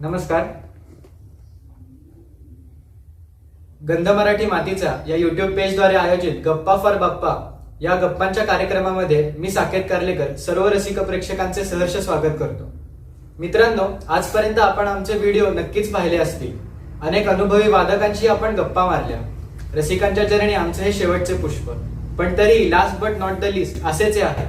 नमस्कार. गंध मराठी मातीचा या युट्यूब पेजद्वारे आयोजित गप्पा फॉर बाप्पा या गप्पांच्या कार्यक्रमामध्ये मी साकेत कारलेकर सर्व रसिक प्रेक्षकांचे सहर्ष स्वागत करतो. मित्रांनो, आजपर्यंत आपण आमचे व्हिडिओ नक्कीच पाहिले असतील. अनेक अनुभवी वादकांशी आपण गप्पा मारल्या. रसिकांच्या चरणी आमचे हे शेवटचे पुष्प, पण तरी last but not the list असेच आहे.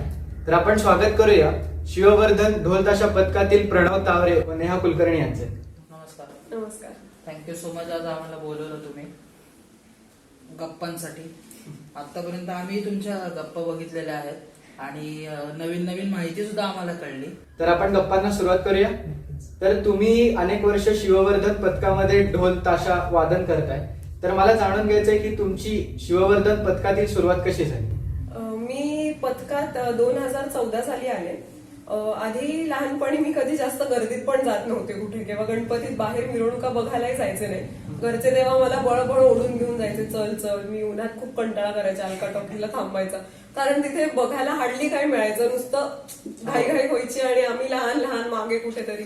तर आपण स्वागत करूया शिववर्धन ढोल ताशा पथकातील प्रणव तावरे व नेहा कुलकर्णी यांचे. नमस्कार. नमस्कार. Thank you so much. आज आम्हाला बोलवलं तुम्ही गप्पांसाठी. आतापर्यंत आम्ही तुमच्या गप्पा बघितलेल्या आहेत आणि नवीन नवीन माहिती सुद्धा आम्हाला कळली. तर आपण गप्पांना सुरुवात करूया. तर तुम्ही अनेक वर्ष शिववर्धन पथकामध्ये ढोल ताशा वादन करताय, तर मला जाणून घ्यायचंय की तुमची शिववर्धन पथकातील सुरुवात कशी झाली? मी पथकात 2014 साली आले. आधी लहानपणी मी कधी जास्त गर्दीत पण जात नव्हते कुठे, किंवा गणपतीत बाहेर मिरवणुका बघायलाही जायचे नाही. घरचे तेव्हा मला बळबळ ओढून घेऊन जायचे, चल चल. मी उन्हात खूप कंटाळा करायचा, अलका टॉकीला थांबायचा, कारण तिथे बघायला हार्डली काही मिळायचं, नुसतं घाई व्हायची आणि आम्ही लहान लहान मागे कुठेतरी.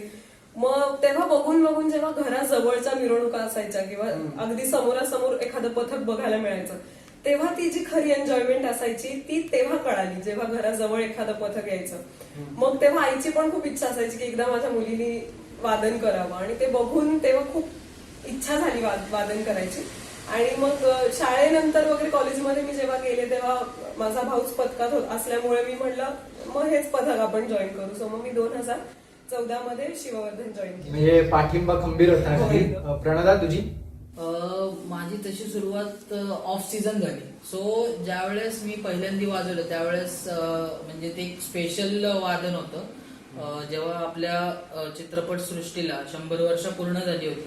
मग तेव्हा बघून बघून जेव्हा घराजवळच्या मिरवणुका असायच्या किंवा अगदी समोरासमोर एखादं पथक बघायला मिळायचं, तेव्हा ती जी खरी एन्जॉयमेंट असायची ती तेव्हा कळाली, जेव्हा घराजवळ एखादं पथक यायचं. मग तेव्हा आईची पण खूप इच्छा असायची की एकदा माझ्या मुलीने वादन करावं, आणि ते बघून तेव्हा खूप इच्छा झाली वादन करायची. आणि मग शाळेनंतर वगैरे कॉलेजमध्ये मी जेव्हा गेले तेव्हा माझा भाऊच पथकात असल्यामुळे मी म्हटलं मग हेच पथक आपण जॉईन करू. सो मग मी 2014 मध्ये शिववर्धन जॉईन केलं. म्हणजे पाठिंबा खंबीर होता. प्रणदा, तुझी? माझी तशी सुरुवात ऑफ सीझन झाली. सो ज्यावेळेस मी पहिल्यांदा वाजवलं त्यावेळेस म्हणजे ते एक स्पेशल वादन होतं. जेव्हा आपल्या चित्रपट सृष्टीला 100 वर्ष पूर्ण झाली होती,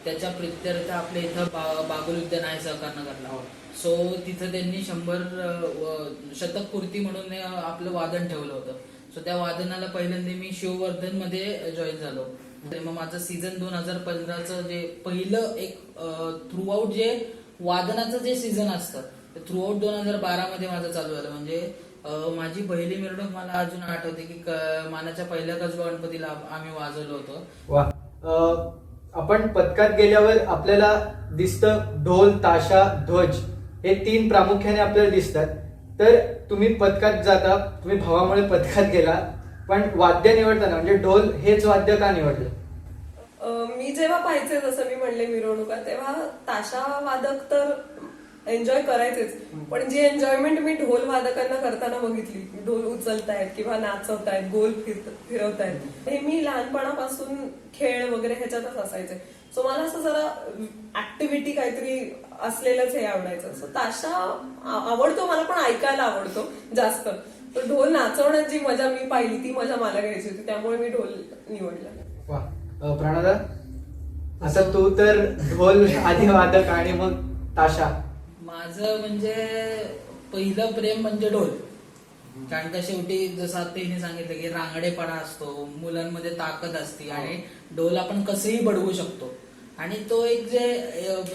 त्याच्या प्रित्यर्थ आपल्या इथं बागुल उद्यान आहे सहकारनगरला. सो तिथं त्यांनी 100 शतक पूर्ती म्हणून आपलं वादन ठेवलं होतं. सो त्या वादनाला पहिल्यांदा मी शिववर्धन मध्ये जॉईन झालो. मग माझं सीझन 2015चं जे पहिलं एक थ्रू आउट जे वादनाचं जे सीझन असतं ते थ्रू आउट 2012 मध्ये माझं चालू झालं. म्हणजे माझी पहिली मिरवणूक मला अजून आठवते की मानाच्या पहिल्या कसबा गणपतीला आम्ही वाजवलो होतो. वा. आपण पथकात गेल्यावर आपल्याला दिसतं ढोल, ताशा, ध्वज हे 3 प्रामुख्याने आपल्याला दिसतात. तर तुम्ही पथकात जाता, तुम्ही भावामुळे पथकात गेला, पण वाद्य निवडताना म्हणजे ढोल हेच वाद्य का निवडलं? मी जेव्हा पाहायचे, जसं मी म्हणले मिरवणुका, तेव्हा ताशा वादक तर एन्जॉय करायचेच, पण जी एन्जॉयमेंट मी ढोल वादकांना करताना बघितली, ढोल उचलतायत किंवा नाचवतायत, गोल फिरवतायत, हे मी लहानपणापासून खेळ वगैरे ह्याच्यातच असायचे. सो मला असं जरा ऍक्टिव्हिटी काहीतरी असलेलंच हे आवडायचं. सो ताशा आवडतो मला, पण ऐकायला आवडतो जास्त. तर ढोल नाचवण्यात जी मजा मी पाहिली ती मजा मला घ्यायची होती, त्यामुळे मी ढोल निवडला. वा. प्रणदा, आता तू तर ढोल आधी वादक आणि मग ताशा. माझं म्हणजे पहिलं प्रेम म्हणजे ढोल. कारण का शेवटी जसं आता तिने सांगितलं की रांगडेपणा असतो, मुलांमध्ये ताकद असते आणि ढोल आपण कसंही बडवू शकतो. आणि तो एक जे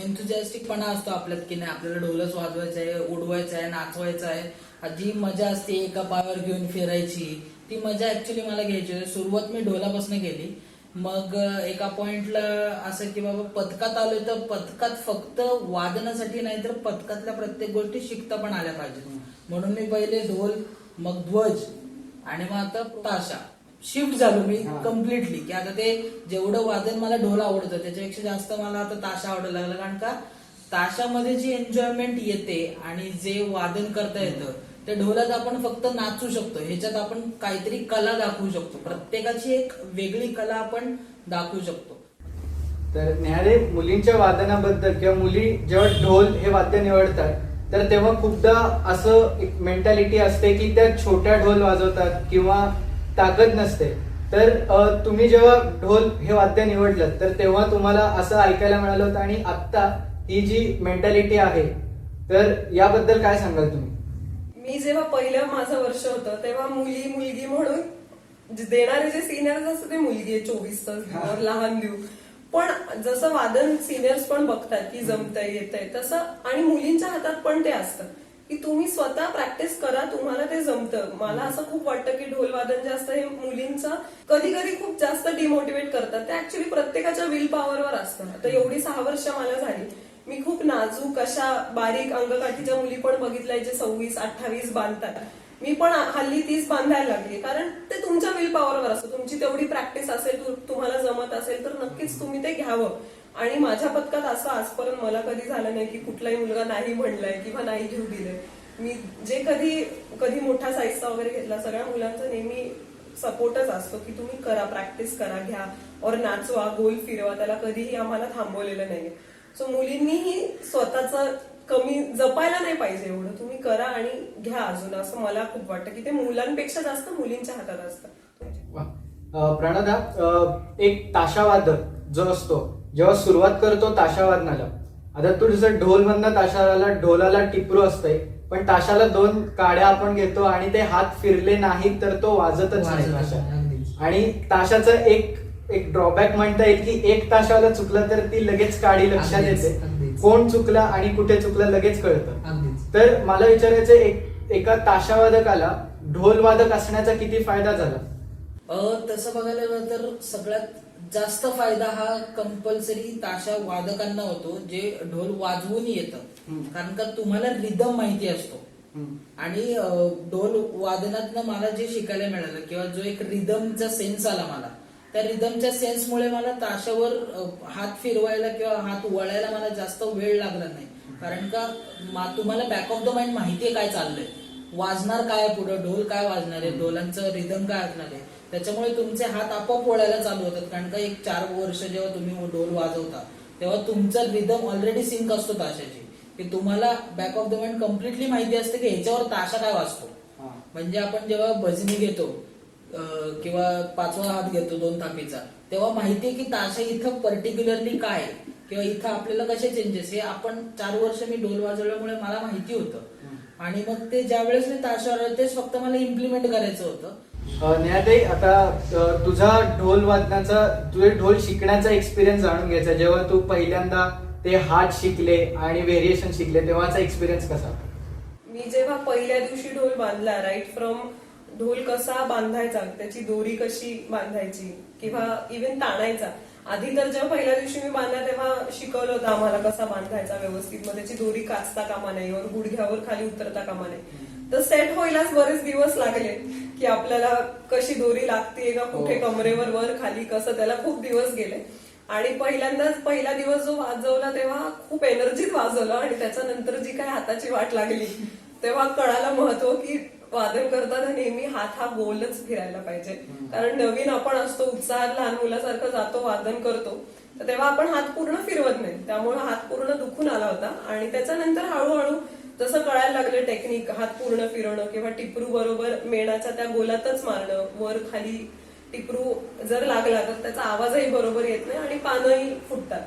एन्थुसियास्टिकपणा असतो आपल्यात की नाही आपल्याला ढोलच वाजवायचा आहे, उडवायचा आहे, नाचवायचा आहे, जी मजा असते एका पायावर घेऊन फिरायची, ती मजा ऍक्च्युली मला घ्यायची. सुरुवात मी ढोलापासून केली. मग एका पॉइंटला असं की बाबा पथकात आलोय तर पथकात फक्त वादनासाठी नाही तर पथकातल्या प्रत्येक गोष्टी शिकता पण आल्या पाहिजेत, म्हणून मी पहिले ढोल, मग ध्वज आणि मग आता ताशा शिफ्ट झालो मी कम्प्लिटली. की आता ते जेवढं वादन मला ढोल आवडतं त्याच्यापेक्षा जास्त मला आता ताशा आवडायला लागलं. कारण का ताशामध्ये जी एन्जॉयमेंट येते आणि जे वादन करता येतं ते ढोलात आपण फक्त नाचू शकतो, ह्याच्यात आपण काहीतरी कला दाखवू शकतो, प्रत्येकाची एक वेगळी कला आपण दाखवू शकतो. तर न्यायालय मुलींच्या वादनाबद्दल किंवा मुली जेव्हा ढोल हे वाद्य निवडतात तर तेव्हा खूपदा असं एक मेंटॅलिटी असते की त्या छोट्या ढोल वाजवतात किंवा ताकद नसते. तर तुम्ही जेव्हा ढोल हे वाद्य निवडलं तर तेव्हा तुम्हाला असं ऐकायला मिळालं होतं, आणि आता ही जी मेंटॅलिटी आहे तर याबद्दल काय सांगाल तुम्ही? मी जेव्हा पहिलं माझं वर्ष होतं तेव्हा मुलगी म्हणून देणारे जे सिनियर्स असतात ते मुलगी आहे, 24 तास लहान देऊ. पण जसं वादन सिनियर्स पण बघतात की जमतंय येतंय तसं, आणि मुलींच्या हातात पण ते असतं की तुम्ही स्वतः प्रॅक्टिस करा, तुम्हाला ते जमतं. मला असं खूप वाटतं की ढोल वादन जे असतं हे मुलींचा कधी कधी खूप जास्त डिमोटिवेट करतात. ते ऍक्च्युली प्रत्येकाच्या विल पॉवरवर असतं. आता एवढी 6 वर्ष मला झाली, मी खूप नाजूक अशा बारीक अंगकाठीच्या मुली पण बघितल्या जे 26-28 बांधतात. मी पण हल्ली 30 बांधायला लागली, कारण ते तुमच्या विल पॉवरवर असतं. तुमची तेवढी प्रॅक्टिस असेल, तुम्हाला जमत असेल तर नक्कीच तुम्ही ते घ्यावं. आणि माझ्या पथकात असं आजपर्यंत मला कधी झालं नाही की कुठलाही मुलगा नाही म्हणलाय किंवा नाही घेऊ दिलंय. मी जे कधी मोठा साईजचा वगैरे घेतला, सगळ्या मुलांचा नेहमी सपोर्टच असतो की तुम्ही करा, प्रॅक्टिस करा, घ्या और नाचवा, गोल फिरवा. त्याला कधीही आम्हाला थांबवलेलं नाहीये. सो मुलींनीही स्वतःच कमी जपायला नाही पाहिजे. एवढं तुम्ही करा आणि घ्या अजून, असं मला खूप वाटतं की ते मुलांपेक्षा जास्त मुलींच्या हातात असतं. प्रणदा, एक ताशावादक जो असतो जेव्हा सुरुवात करतो ताशावादनाला, आता तू जसं ढोलमधनं ताशाला, ढोलाला टिपरू असतंय, पण ताशाला 2 काड्या आपण घेतो आणि ते हात फिरले नाहीत तर तो वाजतच नाही ताशा. आणि ताशाचं एक ड्रॉबॅक म्हणता येईल की एक ताशाला चुकलं तर ती लगेच काडी लक्षात येते, कोण चुकलं आणि कुठे चुकलं लगेच कळतं. तर मला विचारायचं, एका ताशावादकाला ढोलवादक असण्याचा किती फायदा झाला? तसं बघायला गेलं तर सगळ्यात जास्त फायदा हा कंपल्सरी ताशा वादकांना होतो, जे ढोल वाजवून येतं. कारण का तुम्हाला रिदम माहिती असतो. आणि ढोल वादनातनं मला जे शिकायला मिळालं किंवा जो एक रिदमचा सेन्स आला मला, त्या रिदमच्या सेन्समुळे मला ताशावर हात फिरवायला किंवा हात वळायला मला जास्त वेळ लागला नाही. कारण का तुम्हाला बॅक ऑफ द माइंड माहितीये काय चाललंय, वाजणार काय पुढे, ढोल काय वाजणार आहे, ढोलांचं रिदम काय असणार आहे. त्याच्यामुळे तुमचे हात आपोआप वळायला चालू होतात. कारण का एक 4 वर्ष जेव्हा तुम्ही ढोल वाजवता तेव्हा तुमचा रिदम ऑलरेडी सिंक असतो ताशाची, की तुम्हाला back of the mind completely माहिती असते की ह्याच्यावर ताशा काय वाजतो. म्हणजे आपण जेव्हा भजनी घेतो किंवा 5वा हात घेतो 2 थापीचा, तेव्हा माहितीये की ताशा इथं पर्टिक्युलरली काय किंवा इथं आपल्याला कसे चेंजेस, हे आपण 4 वर्ष मी ढोल वाजवल्यामुळे मला माहिती होतं. आणि मग ते ज्या वेळेस मी ताशावर तेच फक्त मला इम्प्लिमेंट करायचं होतं. नेहाताई, आता तुझा ढोल वादनाचा, तुझे ढोल शिकण्याचा एक्सपिरियन्स जाणून घ्यायचा. जेव्हा तू पहिल्यांदा ते हात शिकले आणि व्हेरिएशन शिकले तेव्हाचा एक्सपिरियन्स कसा? मी जेव्हा पहिल्या दिवशी ढोल बांधला, राईट फ्रॉम ढोल कसा बांधायचा, त्याची दोरी कशी बांधायची किंवा इव्हन ताणायचा. आधी तर जेव्हा पहिल्या दिवशी मी बांधला तेव्हा शिकवलं होतं आम्हाला कसा बांधायचा व्यवस्थित, मग त्याची दोरी काचता कामा नाही और गुडघ्यावर खाली उतरता कामा नाही. तर सेट व्हायलाच बरेच दिवस लागले की आपल्याला कशी दोरी लागते का कुठे, कमरेवर वर खाली कसं, त्याला खूप दिवस गेले. आणि पहिला दिवस जो वाजवला तेव्हा खूप एनर्जीत वाजवलं आणि त्याच्यानंतर जी काय हाताची वाट लागली तेव्हा कळालं महत्व की वादन करताना नेहमी हात हा गोलच फिरायला पाहिजे. कारण नवीन आपण असतो, उत्साहात लहान मुलासारखं जातो, वादन करतो, तर तेव्हा आपण हात पूर्ण फिरवत नाही, त्यामुळे हात पूर्ण दुखून आला होता. आणि त्याच्यानंतर हळूहळू जसं कळायला लागलं टेक्निक, हात पूर्ण फिरवणं किंवा टिपरू बरोबर मेणाच्या त्या गोलातच मारणं, वर खाली टिपरू जर लागला तर त्याचा आवाजही बरोबर येत नाही आणि पानंही फुटतात.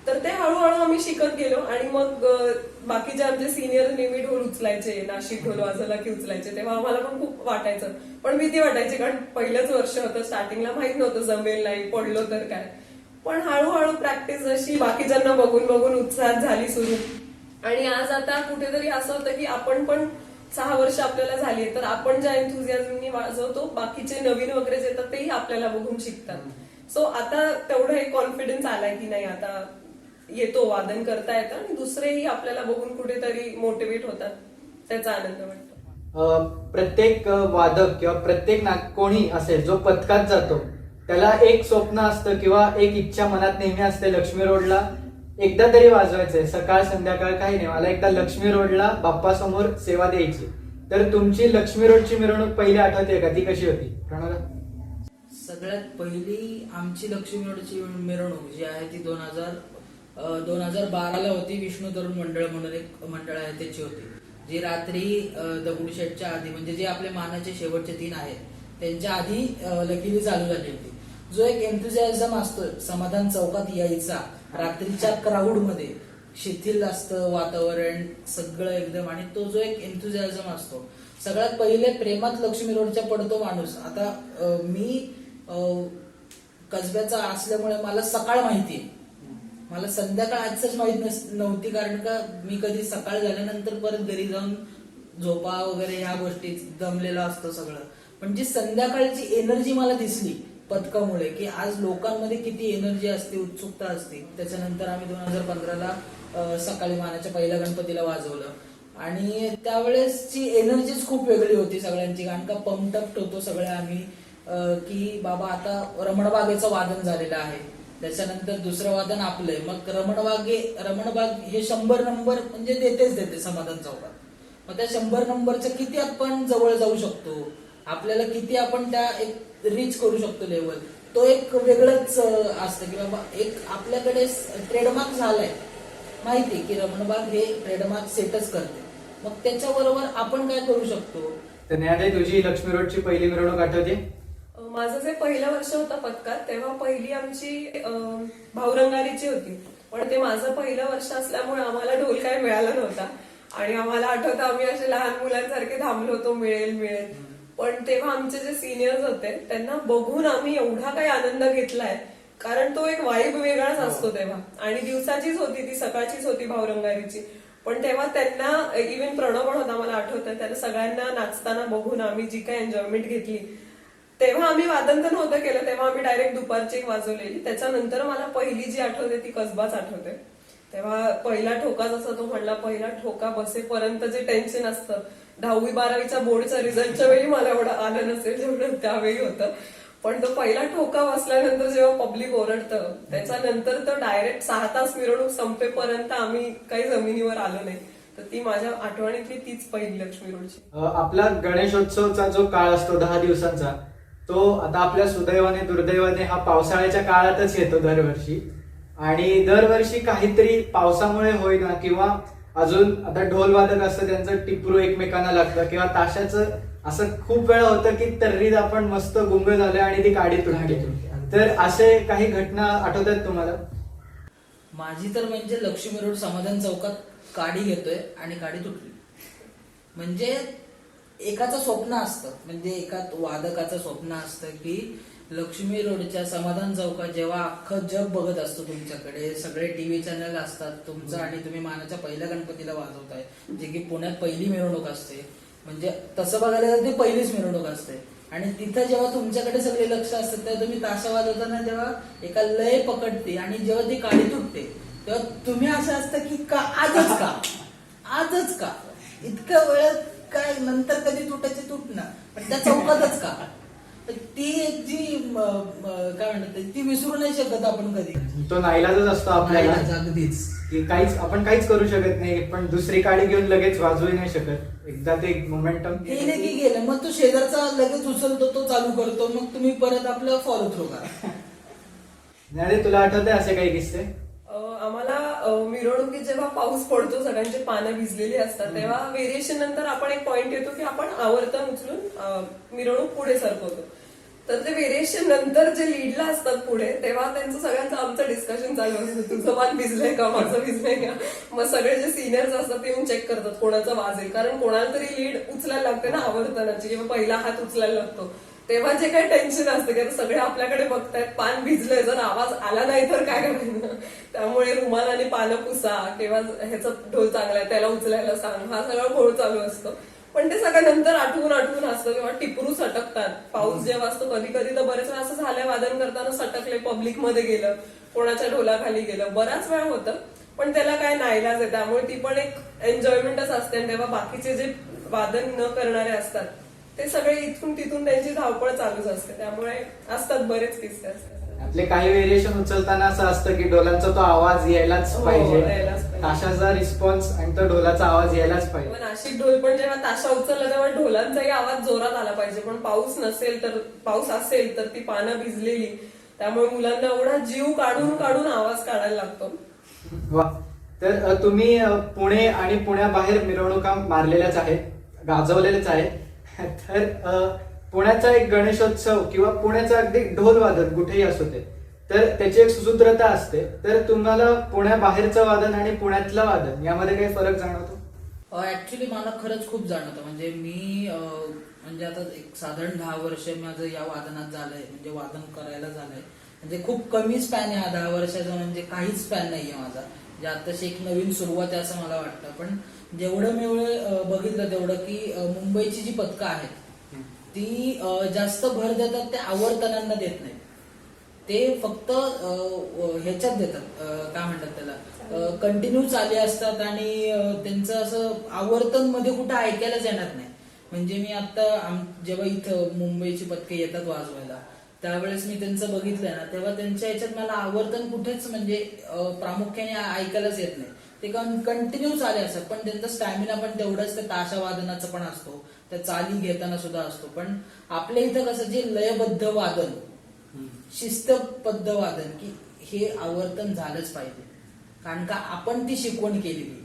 तर ते हळूहळू आम्ही शिकत गेलो. आणि मग बाकीचे आमचे सिनियर नेहमी ढोल उचलायचे, नाशिक ढोल वाजवला की उचलायचे, तेव्हा आम्हाला पण खूप वाटायचं, पण भीती वाटायची, कारण पहिलंच वर्ष होतं, स्टार्टिंगला माहित नव्हतं जमेल नाही, पडलो तर काय. पण हळूहळू प्रॅक्टिस जशी बाकीच्यांना बघून बघून उत्साहात झाली सुरू. आणि आज आता कुठेतरी असं होतं की आपण पण 6 वर्ष आपल्याला झाली, तर आपण ज्या एन्थुझियाझमनी वाजवतो, बाकीचे नवीन वगैरे येतात तेही आपल्याला बघून शिकतात. सो आता तेवढं एक कॉन्फिडन्स आलाय की नाही, आता येतो, वादन करता येतं आणि दुसरेही आपल्याला बघून कुठेतरी मोटिवेट होतात, त्याचा आनंद वाटतो. प्रत्येक वादक किंवा प्रत्येक कोणी असेल जो पथकात जातो त्याला एक स्वप्न असतं किंवा एक इच्छा मनात नेहमी असते, लक्ष्मी रोडला एकदा तरी वाजवायचंय, सकाळ संध्याकाळ काही नाही, मला एकदा लक्ष्मी रोडला बाप्पा समोर सेवा द्यायची. तर तुमची लक्ष्मी रोडची मिरवणूक पहिली आठवते का? ती कशी होती प्रणोदा? सगळ्यात पहिली आमची लक्ष्मी रोडची मिरवणूक जी आहे ती 2012ला होती. विष्णू तरुण मंडळ म्हणून एक मंडळ आहे त्याची होती, जी रात्री दगडूशेठच्या आधी, म्हणजे जे आपले मानाचे शेवटचे 3 आहेत त्यांच्या आधी लकीली चालू झाली होती. जो एक एन्थुझियाझम असतो समाधान चौकात यायचा रात्रीच्या क्राऊड मध्ये, शिथिल असतं वातावरण सगळं एकदम, आणि तो जो एक एन्थुझियाझम असतो, सगळ्यात पहिले प्रेमात लक्ष्मी रोडच्या पडतो माणूस. आता मी कसब्याचा असल्यामुळे मला सकाळ माहितीये, मला संध्याकाळ आजच माहित नव्हती, कारण का मी कधी सकाळ झाल्यानंतर परत घरी जाऊन झोपा वगैरे ह्या गोष्टी दमलेलं असतं सगळं. पण जी संध्याकाळची एनर्जी मला दिसली पथकामुळे, की आज लोकांमध्ये किती एनर्जी असते, उत्सुकता असते. त्याच्यानंतर आम्ही 2015ला सकाळी मानाच्या पहिल्या गणपतीला वाजवलं आणि त्यावेळेसची एनर्जीच खूप वेगळी होती सगळ्यांची, कारण का पंपटप होतो सगळे आम्ही की बाबा आता रमणबागेचं वादन झालेलं आहे, त्याच्यानंतर दुसरं वादन आपलंय, मग रमणबाग हे 100 नंबर म्हणजे देते समाधान चौकात. मग त्या 100 नंबरच्या किती आपण जवळ जाऊ शकतो, आपल्याला किती आपण त्या एक रीच करू शकतो लेवल, तो एक वेगळंच असतं की बाबा एक आपल्याकडे ट्रेडमार्क झालाय, माहिती की रमणबाग हे ट्रेडमार्क सेटच करते. मग त्याच्याबरोबर आपण काय करू शकतो. तर न्यायालय तुझी लक्ष्मी रोडची पहिली मिरवणूक आठवते? माझं जे पहिलं वर्ष होतं पथकात तेव्हा पहिली आमची भाऊरंगारीची होती. पण ते माझं पहिलं वर्ष असल्यामुळे आम्हाला ढोल काय मिळाला नव्हता आणि आम्हाला आठवतं आम्ही असे लहान मुलांसारखे थांबलो होतो मिळेल. पण तेव्हा आमचे जे सिनियर्स होते त्यांना बघून आम्ही एवढा काही आनंद घेतलाय, कारण तो एक वाईब वेगळाच असतो तेव्हा. आणि दिवसाचीच होती ती, सकाळचीच होती भाऊरंगारीची. पण तेव्हा त्यांना इव्हन प्रणव पण होता, मला आठवतं त्यांना सगळ्यांना नाचताना बघून आम्ही जी काही एन्जॉयमेंट घेतली. तेव्हा आम्ही वादन तर नव्हतं केलं, तेव्हा आम्ही डायरेक्ट दुपारची एक वाजवलेली. त्याच्यानंतर मला पहिली जी आठवते ती कसबाच आठवते. तेव्हा पहिला ठोका जसा तो म्हणला, पहिला ठोका बसेपर्यंत जे टेन्शन असतं, 10वी 12वीच्या बोर्डच्या रिझल्टच्या वेळी मला एवढं आलं नसेल जेवढं त्यावेळी होतं. पण तो पहिला ठोका बसल्यानंतर जेव्हा पब्लिक ओरडतं, त्याच्यानंतर तो डायरेक्ट 6 तास मिरवणूक संपेपर्यंत आम्ही काही जमिनीवर आलो नाही. तर ती माझ्या आठवणीतली तीच पहिली लक्ष्मी रोडची. आपला गणेशोत्सवचा जो काळ असतो 10 दिवसांचा, तो आता आपल्या सुदैवाने दुर्दैवाने हा पावसाळ्याच्या काळातच येतो दरवर्षी. आणि दरवर्षी काहीतरी पावसामुळे होईना किंवा अजून आता ढोल वादक असतं त्यांचं टिपरू एकमेकांना लागतं किंवा ताशाचं असं खूप वेळा होतं की तर्रीत आपण मस्त गुंग झाले आणि ती काडी तुटते. तर असे काही घटना आठवतात तुम्हाला? माझी तर म्हणजे लक्ष्मी रोड समाधान चौकात काडी घेतोय आणि काडी तुटली. म्हणजे एकाचं स्वप्न असतं, म्हणजे एका वादकाचं स्वप्न असतं की लक्ष्मी रोडच्या समाधान चौकात जेव्हा अख्खं जग बघत असतो तुमच्याकडे, सगळे टीव्ही चॅनल असतात तुमचं आणि तुम्ही मानाच्या पहिल्या गणपतीला वाजवताय, जे की पुण्यात पहिली मिरवणूक असते. म्हणजे तसं बघायला तर ती पहिलीच मिरवणूक असते. आणि तिथं जेव्हा तुमच्याकडे सगळे लक्ष असतात तेव्हा तुम्ही ताशा वाजवताना जेव्हा एका लय पकडते आणि जेव्हा ती काडी तुटते तेव्हा तुम्ही असं असतं की का आजच का इतकं वेळ काय, नंतर कधी तुटायची तुटणार, पण त्या चौकातच का. तर ती एक जी काय म्हणतात ती विसरू नाही शकत आपण कधी. तो नाईलाजच असतो आपल्याला, अगदीच की आपण काहीच करू शकत नाही, पण दुसरी काडी घेऊन लगेच वाजवू नाही शकत. एकदा ते मोमेंटम गेलं की गेलं, मग तो शेजारचा लगेच उचलतो, तो चालू करतो, मग तुम्ही परत आपलं फॉलो थ्रू करा. नाही, तुला आठवतंय असे काही किस्से? आम्हाला मिरवणुकीत जेव्हा पाऊस पडतो, सगळ्यांची पानं भिजलेली असतात, तेव्हा व्हेरिएशन नंतर आपण एक पॉइंट येतो की आपण आवर्तन उचलून मिरवणूक पुढे सरकवतो. तर ते व्हेरिएशन नंतर जे लीडला असतात पुढे, तेव्हा त्यांचं सगळ्यांचं आमचं डिस्कशन चालू असतं, तुझं मान भिजलंय का, माझं भिजलंय का. मग सगळे जे सिनियर्स असतात ते येऊन चेक करतात कोणाचं वाजेल, कारण कोणाला तरी लीड उचलायला लागते ना आवर्तनाची, किंवा पहिला हात उचलायला लागतो. तेव्हा जे काही टेन्शन असतं की आता सगळे आपल्याकडे बघतायत, पान भिजलंय, जर आवाज आला नाही तर काय करायचं. त्यामुळे रुमालाने पानं पुसा किंवा ह्याचा ढोल चांगला आहे त्याला उचलायला सांग, हा सगळा घोळ चालू असतो. पण ते सगळं नंतर आठवून असतं, किंवा टिपरू सटकतात. पाऊस जेव्हा असतो कधी कधी तर बरेच वेळा असं झालंय, वादन करताना सटकले, पब्लिक मध्ये गेलं, कोणाच्या ढोलाखाली गेलं, बराच वेळा होतं. पण त्याला काय नाईलाज आहे, त्यामुळे ती पण एक एन्जॉयमेंटच असते. आणि तेव्हा बाकीचे जे वादन न करणारे असतात ते सगळे इथून तिथून त्यांची धावपळ चालूच असते, त्यामुळे असतात बरेच किस्से असतात. आपले काही व्हेरिएशन उचलताना असं असतं की ढोलांचा तो आवाज यायलाच पाहिजे, ताशाचा रिस्पॉन्स आणि तो ढोलाचा आवाज यायलाच पाहिजे. नाशिक ढोल पण जेव्हा ताशा उचलला तेव्हा ढोलांचाही आवाज जोरात आला पाहिजे. पण पाऊस नसेल तर, पाऊस असेल तर ती पानं भिजलेली, त्यामुळे मुलांना एवढा जीव काढून काढून आवाज काढायला लागतो. वा. तर तुम्ही पुणे आणि पुण्याबाहेर मिरवणुका मारलेल्याच आहेत, गाजवलेल्याच आहेत. तर पुण्याचा एक गणेशोत्सव किंवा पुण्याचा अगदी ढोल वादन कुठेही असू दे, तर त्याची एक सुसूत्रता असते. तर तुम्हाला पुण्याबाहेरचं वादन आणि पुण्यातलं वादन यामध्ये काही फरक जाणवतो? ऍक्च्युली मला खरंच खूप जाणवतं. म्हणजे मी म्हणजे आता एक साधारण 10 वर्ष माझं या वादनात झालंय, म्हणजे वादन करायला झालंय. म्हणजे खूप कमी स्पॅन आहे हा 10 वर्षाचा, म्हणजे काहीच स्पॅन नाहीये माझा. म्हणजे आताशी एक नवीन सुरुवात आहे असं मला वाटतं. पण जेवढं मी बघितलं तेवढं की मुंबईची जी पथकं आहेत ती जास्त भर देतात ते आवर्तनांना देत नाहीत. ते फक्त ह्याच्यात देतात, काय म्हणतात त्याला, कंटिन्यू चाले असतात आणि त्यांचं असं आवर्तन मध्ये कुठं ऐकायलाच येणार नाही. म्हणजे मी आता जेव्हा इथं मुंबईची पथके येतात वाजवायला त्यावेळेस मी त्यांचं बघितलंय ना, तेव्हा त्यांच्या ह्याच्यात मला आवर्तन कुठेच म्हणजे प्रामुख्याने ऐकायलाच येत नाही. ते कंटिन्यू चाले असतात, पण त्यांचा स्टॅमिना पण तेवढंच, त्या ताशा वादनाचं पण असतो, त्या चाली घेताना सुद्धा असतो. पण आपल्या इथं कसं जे लयबद्ध वादन, शिस्तबद्ध वादन, की हे आवर्तन झालंच पाहिजे, कारण का आपण ती शिकवण केलेली.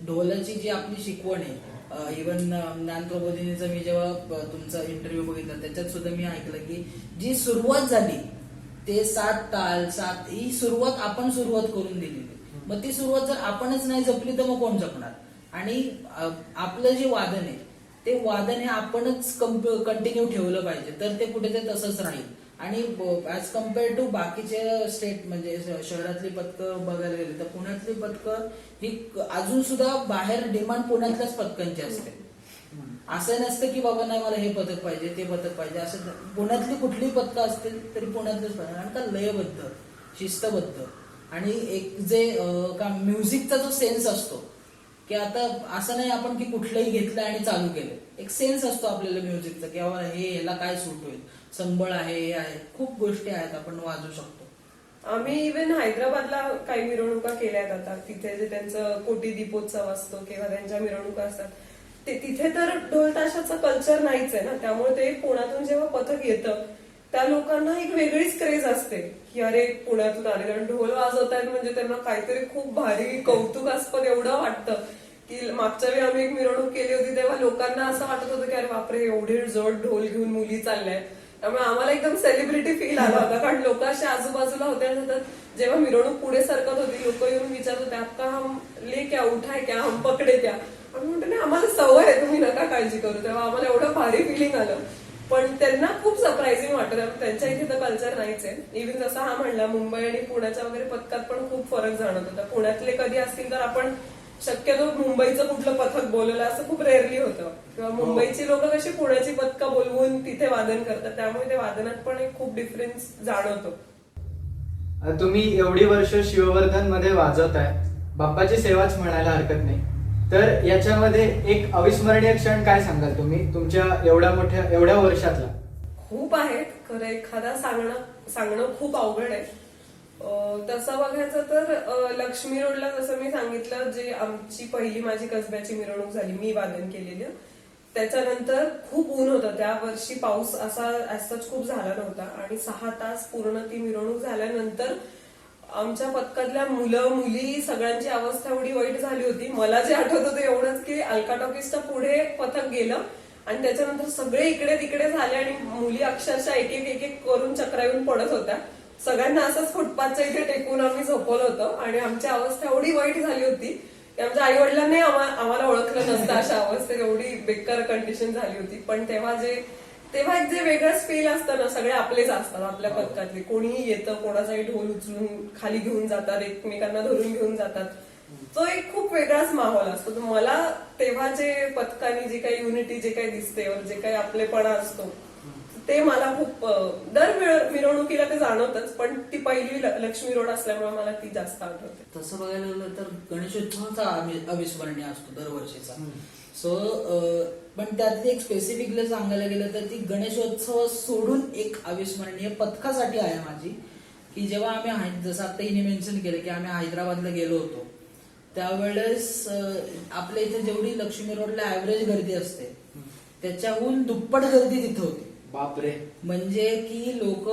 ढोलाची जी आपली शिकवण आहे, इव्हन ज्ञान प्रबोधिनीचा मी जेव्हा तुमचा इंटरव्ह्यू बघितला त्याच्यात सुद्धा मी ऐकलं की जी सुरुवात झाली ते 7 ताल 7 ही सुरुवात आपण सुरुवात करून दिलेली. मग ती सुरुवात जर आपणच नाही जपली तर मग कोण जपणार? आणि आपलं जे वादन आहे ते वादन हे आपणच कंटिन्यू ठेवलं पाहिजे, तर ते कुठेतरी तसंच राहील. आणि ऍज कम्पेअर टू बाकीचे स्टेट म्हणजे शहरातली पथकं बघायला गेली तर पुण्यातली पथकं ही अजून सुद्धा बाहेर डिमांड पुण्यातल्याच पथकांची असते. असं नसतं की बाबा नाही मला हे पथक पाहिजे ते पथक पाहिजे असं. पुण्यातली कुठलीही पथकं असतील तरी पुण्यातलेच पाहिजे, कारण का लयबद्ध, शिस्तबद्ध आणि एक जे का म्युझिकचा जो सेन्स असतो की आता असं नाही आपण की कुठलंही घेतलं आणि चालू केलं. एक सेन्स असतो आपल्याला म्युझिकचा की बाबा हे ह्याला काय सूट होईल, संबळ आहे, हे आहे, खूप गोष्टी आहेत आपण वाजवू शकतो. आम्ही इव्हन हैदराबादला काही मिरवणुका केल्या जातात. तिथे जे त्यांचं कोटी दीपोत्सव असतो किंवा त्यांच्या मिरवणुका असतात ते तिथे तर ढोल ताशाचं कल्चर नाहीच आहे ना, त्यामुळे ते पुण्यातून जेव्हा पथक येतं त्या लोकांना एक वेगळीच क्रेज असते की अरे पुण्यातून आले, कारण ढोल वाजवतायत म्हणजे त्यांना काहीतरी खूप भारी कौतुकास्पद एवढं वाटतं की मागच्या वेळी आम्ही एक मिरवणूक केली होती तेव्हा लोकांना असं वाटत होतं की अरे बापरे एवढे जड ढोल घेऊन मुली चालल्यात. त्यामुळे आम्हाला एकदम सेलिब्रिटी फील आला होता, कारण लोक असे आजूबाजूला होते आणि जेव्हा मिरवणूक पुढे सरकत होती लोक येऊन विचारत होते आपका हम ले क्या उठाय क्या हम पकडे क्या. आम्ही म्हणतो नाही आम्हाला सवय आहे, तुम्ही नका काळजी करू. तेव्हा आम्हाला एवढं भारी फिलिंग आलं. पण त्यांना खूप सरप्राइझिंग वाटतं, त्यांच्या इथे तर कल्चर नाहीच आहे. इव्हन जसा हा म्हणला मुंबई आणि पुण्याच्या वगैरे पथकात पण खूप फरक जाणवत होता. पुण्यातले कधी असतील तर आपण शक्यतो मुंबईचं कुठलं पथक बोलवलं असं खूप रेअरली होतं, किंवा मुंबईची लोक कशी पुण्याची पथकं बोलवून तिथे वादन करतात, त्यामुळे ते वादनात पण एक खूप डिफरन्स जाणवतो. तुम्ही एवढी वर्ष शिववर्धन मध्ये वाजवताय, बाप्पाची सेवाच म्हणायला हरकत नाही, तर याच्यामध्ये एक अविस्मरणीय क्षण काय सांगाल तुम्ही तुमच्या एवढ्या वर्षातला? खूप आहेत खरं, एखादा सांगणं खूप अवघड आहे. तसं बघायचं तर लक्ष्मी रोडला जसं मी सांगितलं, जे आमची पहिली माझी कसब्याची मिरवणूक झाली मी वादन केलेली, त्याच्यानंतर खूप ऊन होतं त्या वर्षी, पाऊस असा खूप झाला नव्हता आणि 6 तास पूर्ण ती मिरवणूक झाल्यानंतर आमच्या पथकातल्या मुलं मुली सगळ्यांची अवस्था एवढी वाईट झाली होती. मला जे आठवत होतं एवढंच की अलका टॉकीजच्या पुढे पथक गेलं आणि त्याच्यानंतर सगळे इकडे तिकडे झाले आणि मुली अक्षरशः एक एक करून चक्रा येऊन पडत होत्या. सगळ्यांना असंच फुटपाथच्या इथे टेकून आम्ही झोपवलं होतं आणि आमची अवस्था एवढी वाईट झाली होती की आमच्या आई वडिलांनी आम्हाला ओळखलं नसतं. अशा अवस्थेत एवढी बेकार कंडिशन झाली होती. पण तेव्हा एक जे वेगळंच फील असतं ना, सगळे आपलेच असतात आपल्या पथकातले, कोणीही येतं, कोणाचाही ढोल उचलून खाली घेऊन जातात, एकमेकांना धरून घेऊन जातात, तो एक खूप वेगळाच माहोल असतो. तर मला तेव्हा जे पथकानी जे काही युनिटी जे काही दिसते, जे काही आपलेपणा असतो ते मला खूप दर मिरवणुकीला ते जाणवतच, पण ती पहिली लक्ष्मी रोड असल्यामुळे मला ती जास्त आठवते. तसं बघायला गेलं तर गणेशोत्सवाचा अविस्मरणीय असतो दरवर्षीचा. सो पण त्यातली एक स्पेसिफिकली सांगायला गेलं तर ती गणेशोत्सव सोडून एक अविस्मरणीय पथकासाठी आहे माझी, की जेव्हा आम्ही जसं आता हिने मेन्शन केलं की आम्ही हैदराबादला गेलो होतो त्यावेळेस आपल्या इथे जेवढी लक्ष्मी रोडला ऍव्हरेज गर्दी असते त्याच्याहून दुप्पट गर्दी तिथे होती. बापरे. म्हणजे की लोक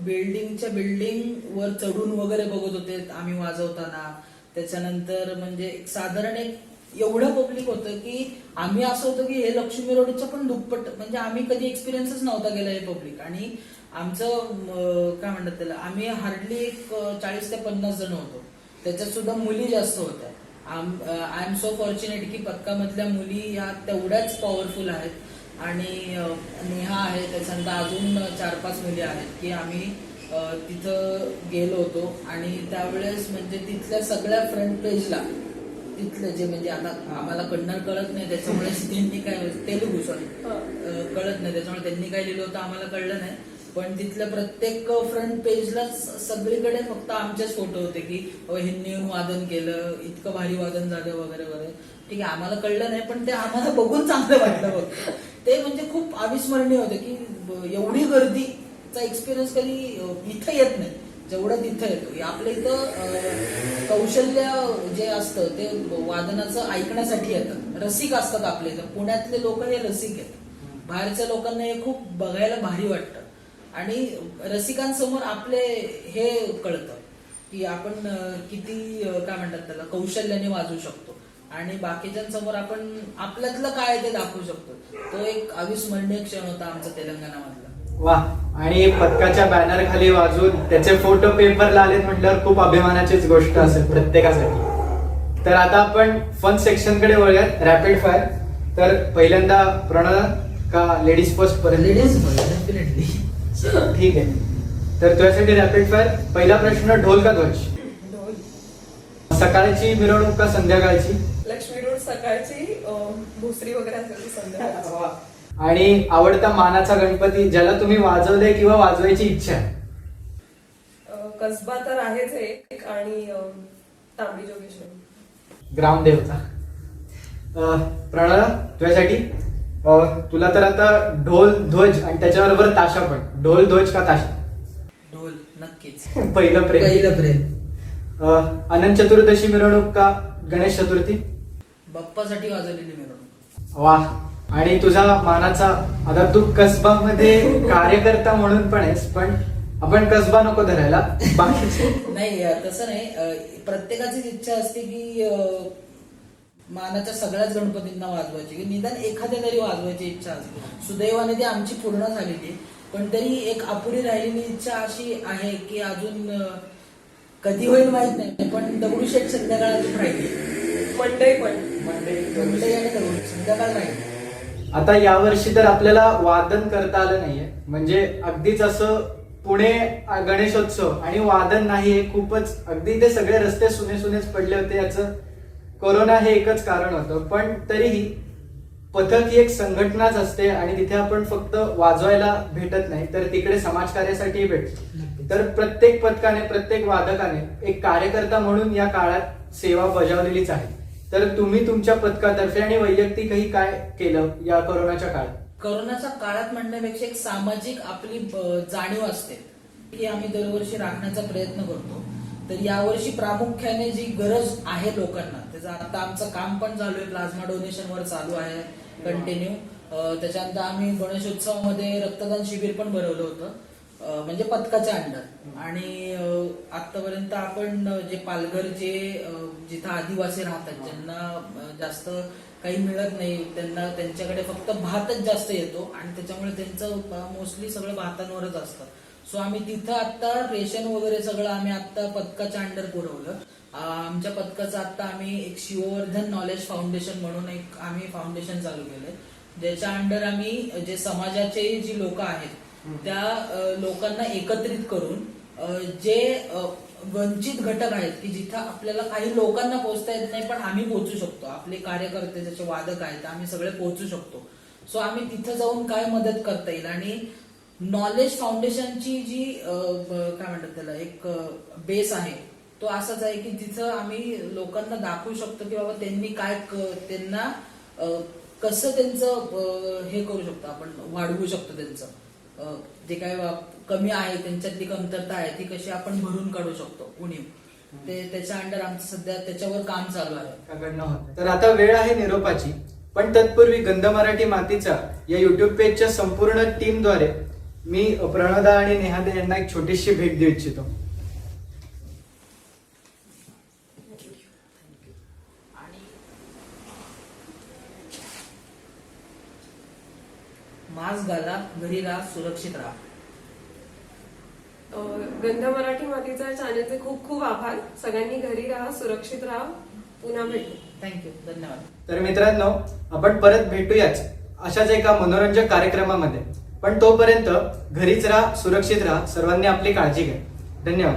बिल्डिंग वर चढून वगैरे बघत होते आम्ही वाजवताना. त्याच्यानंतर म्हणजे साधारण एक एवढं पब्लिक होतं की आम्ही असं होतं की हे लक्ष्मी रोडच्या पण दुप्पट, म्हणजे आम्ही कधी एक्सपिरियन्सच नव्हता गेला हे पब्लिक. आणि आमचं काय म्हणतात त्याला, आम्ही हार्डली एक 40 ते 50 जण होतो, त्याच्यात सुद्धा मुली जास्त होत्या. आय एम सो फॉर्च्युनेट की पथकामधल्या मुली ह्या तेवढ्याच पॉवरफुल आहेत आणि नेहा आहे, त्याच्यानंतर अजून 4-5 मुली आहेत की आम्ही तिथं गेलो होतो आणि त्यावेळेस म्हणजे तिथल्या सगळ्या फ्रंट पेजला तिथलं जे म्हणजे आता आम्हाला कन्नड कळत नाही त्याच्यामुळे त्यांनी काय तेलुगू सॉरी कळत नाही त्याच्यामुळे त्यांनी काय लिहिलं होतं आम्हाला कळलं नाही. पण तिथल्या प्रत्येक फ्रंट पेजला सगळीकडे फक्त आमचेच फोटो होते की ह्यांनी येऊन वादन केलं, इतकं भारी वादन झालं वगैरे वगैरे. ठीक आहे आम्हाला कळलं नाही पण ते आम्हाला बघून चांगलं वाटलं बघ. ते म्हणजे खूप अविस्मरणीय होतं की एवढी गर्दीचा एक्सपिरियन्स कधी इथं येत नाही जेवढं तिथं येतो. आपल्या इथं कौशल्य जे असतं ते वादनाचं ऐकण्यासाठी येतात, रसिक असतात आपल्या इथं. पुण्यातले लोक हे रसिक आहेत, बाहेरच्या लोकांना हे खूप बघायला भारी वाटतं आणि रसिकांसमोर आपले हे कळतं की आपण किती काय म्हणतात त्याला कौशल्याने वाजवू शकतो आणि बाकीच्यांसमोर आपण आपल्यातलं काय ते दाखवू शकतो. तो एक अविस्मरणीय क्षण होता आमचा तेलंगणामधला. वा, आणि पथकाच्या बॅनर खाली वाजून त्याचे फोटो पेपरला आलेत म्हटल्यावर खूप अभिमानाचीच गोष्ट असेल प्रत्येकासाठी. तर आता आपण फन सेक्शन कडे वळूयात, रॅपिड फायर. तर पहिल्यांदा प्रणव का लेडीज फर्स्ट पर्यंत? Ladies definitely. ठीक आहे, तर तुझ्यासाठी रॅपिड फायर. पहिला प्रश्न, ढोल का ध्वज? ढोल. सकाळची मिरवणूक का संध्याकाळची? लक्ष्मी रोड सकाळची, भोसरी वगैरे असेल संध्याकाळची. आणि आवडता मानाचा गणपती ज्याला तुम्ही वाजवले किंवा वाजवायची इच्छा आहे? कसबा तर आहेच एक, आणि तांबडी जोगेश्वरी. ग्रामदेवता. प्रणव तुझ्यासाठी, तुला तर आता ढोल ध्वज आणि त्याच्याबरोबर ताशा पण. ढोल ध्वज का ताशा? ढोल नक्कीच. पहिलं प्रेम. पहिलं प्रेम. अनंत चतुर्दशी मिरवणूक का गणेश चतुर्थी? बाप्पासाठी वाजवलेली मिरवणूक. वा, आणि तुझा मानाचा, आता तू कसबा मध्ये कार्यकर्ता म्हणून पण आहेस, पण आपण कसबा नको धरायला, बाकीचे. नाही तसं नाही, प्रत्येकाचीच इच्छा असते की मानाच्या सगळ्याच गणपतींना वाजवायची, की निदान एखाद्या तरी वाजवायची इच्छा असते. सुदैवाने ती आमची पूर्ण झालेली, पण तरी एक अपुरी राहिलेली इच्छा अशी आहे की अजून कधी होईल माहित नाही, पण दगडूशेठ संध्याकाळातून राहिली. मंडई पण. मंडई आणि दगडूशेठ संध्याकाळ राहिली. आता यावर्षी तर आपल्याला वादन करता आलं नाहीये, म्हणजे अगदीच असं पुणे गणेशोत्सव आणि वादन नाही, हे खूपच अगदी ते सगळे रस्ते सुने सुनेच पडले होते. याचं कोरोना हे एकच कारण होतं, पण तरीही पथक ही एक संघटनाच असते आणि तिथे आपण फक्त वाजवायला भेटत नाही तर तिकडे समाजकार्यासाठीही भेटतो. तर प्रत्येक पथकाने, प्रत्येक वादकाने एक कार्यकर्ता म्हणून या काळात सेवा बजावलेलीच आहे. तर तुम्ही तुमच्या पथकातर्फे आणि वैयक्तिकही काय केलं या कोरोनाच्या काळात? कोरोनाच्या काळात म्हणण्यापेक्षा एक सामाजिक आपली जाणीव असते की आम्ही दरवर्षी राखण्याचा प्रयत्न करतो. तर यावर्षी प्रामुख्याने जी गरज आहे लोकांना, त्याचं आता आमचं काम पण चालू आहे, प्लाझ्मा डोनेशन वर चालू आहे कंटिन्यू. त्याच्यानंतर आम्ही गणेशोत्सवामध्ये रक्तदान शिबिर पण भरवलं होतं, म्हणजे पथकाच्या अंडर. आणि आतापर्यंत आपण जे पालघरचे जिथं आदिवासी राहतात, ज्यांना जास्त काही मिळत नाही, त्यांना त्यांच्याकडे फक्त भातच जास्त येतो आणि त्याच्यामुळे त्यांचं मोस्टली सगळं भातांवरच असतं. सो आम्ही तिथं आता रेशन वगैरे सगळं आम्ही आता पथकाच्या अंडर पुरवलं. आमच्या पथकाचं आता आम्ही एक शिववर्धन नॉलेज फाउंडेशन म्हणून एक आम्ही फाउंडेशन चालू केलंय, ज्याच्या अंडर आम्ही जे समाजाचे जी लोक आहेत त्या लोकांना एकत्रित करून जे वंचित घटक आहेत की जिथं आपल्याला काही लोकांना पोहोचता येत नाही पण आम्ही पोहोचू शकतो, आपले कार्यकर्ते जसे वादक आहेत आम्ही सगळे पोहोचू शकतो. सो आम्ही तिथं जाऊन काय मदत करता येईल. आणि नॉलेज फाउंडेशनची जी काय म्हणतात त्याला एक बेस आहे तो असाच आहे की जिथं आम्ही लोकांना दाखवू शकतो की बाबा त्यांनी काय त्यांना कसं त्यांचं हे करू शकतो, आपण वाढवू शकतो त्यांचं जे काय कमी आहे त्यांच्यातली कमतरता आहे ती कशी आपण भरून काढू शकतो उणीव. ते त्याच्या अंडर आमचं सध्या त्याच्यावर काम चालू आहे. तर आता वेळ आहे निरोपाची, पण तत्पूर्वी गंध मराठी मातीचा या युट्यूब पेजच्या संपूर्ण टीमद्वारे मी प्रणवदा आणि नेहादे यांना एक छोटीशी भेट देऊ इच्छितो. मास्क घाला, घरी राहा, सुरक्षित राहा. गंध मराठी मातीचा चॅनलचे खूप खूप आभार. सगळ्यांनी घरी राहा, सुरक्षित राहा. पुन्हा भेटू. थँक्यू, धन्यवाद. तर मित्रांनो, आपण परत भेटूयाच अशाच एका मनोरंजक कार्यक्रमामध्ये. पण तोपर्यंत घरीच राहा, सुरक्षित राहा, सर्वांनी आपली काळजी घ्या. धन्यवाद.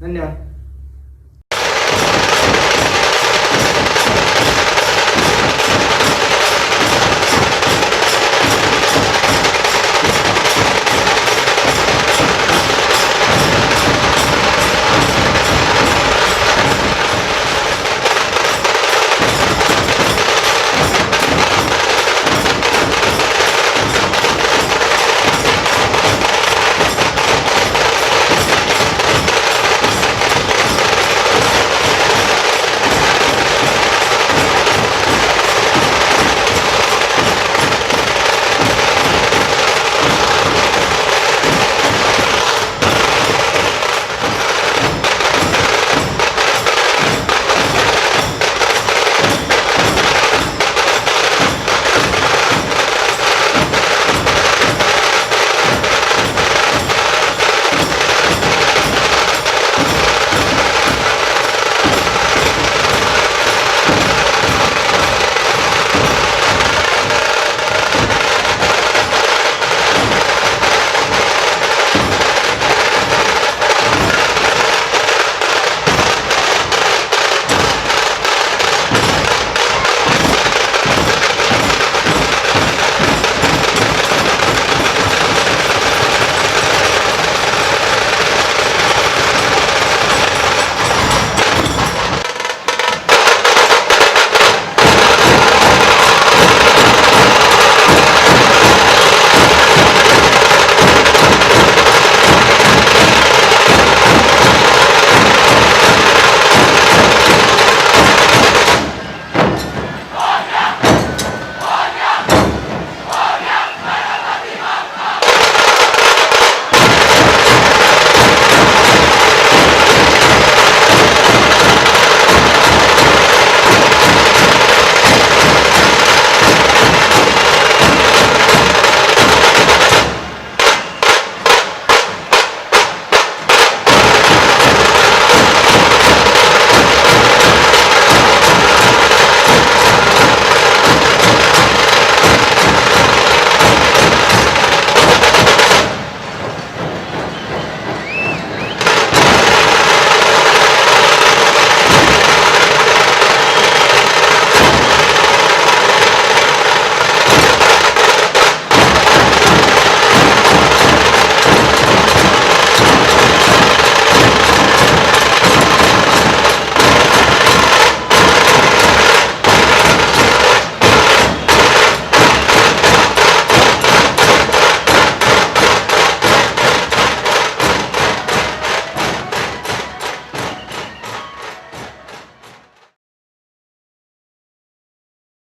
धन्यवाद.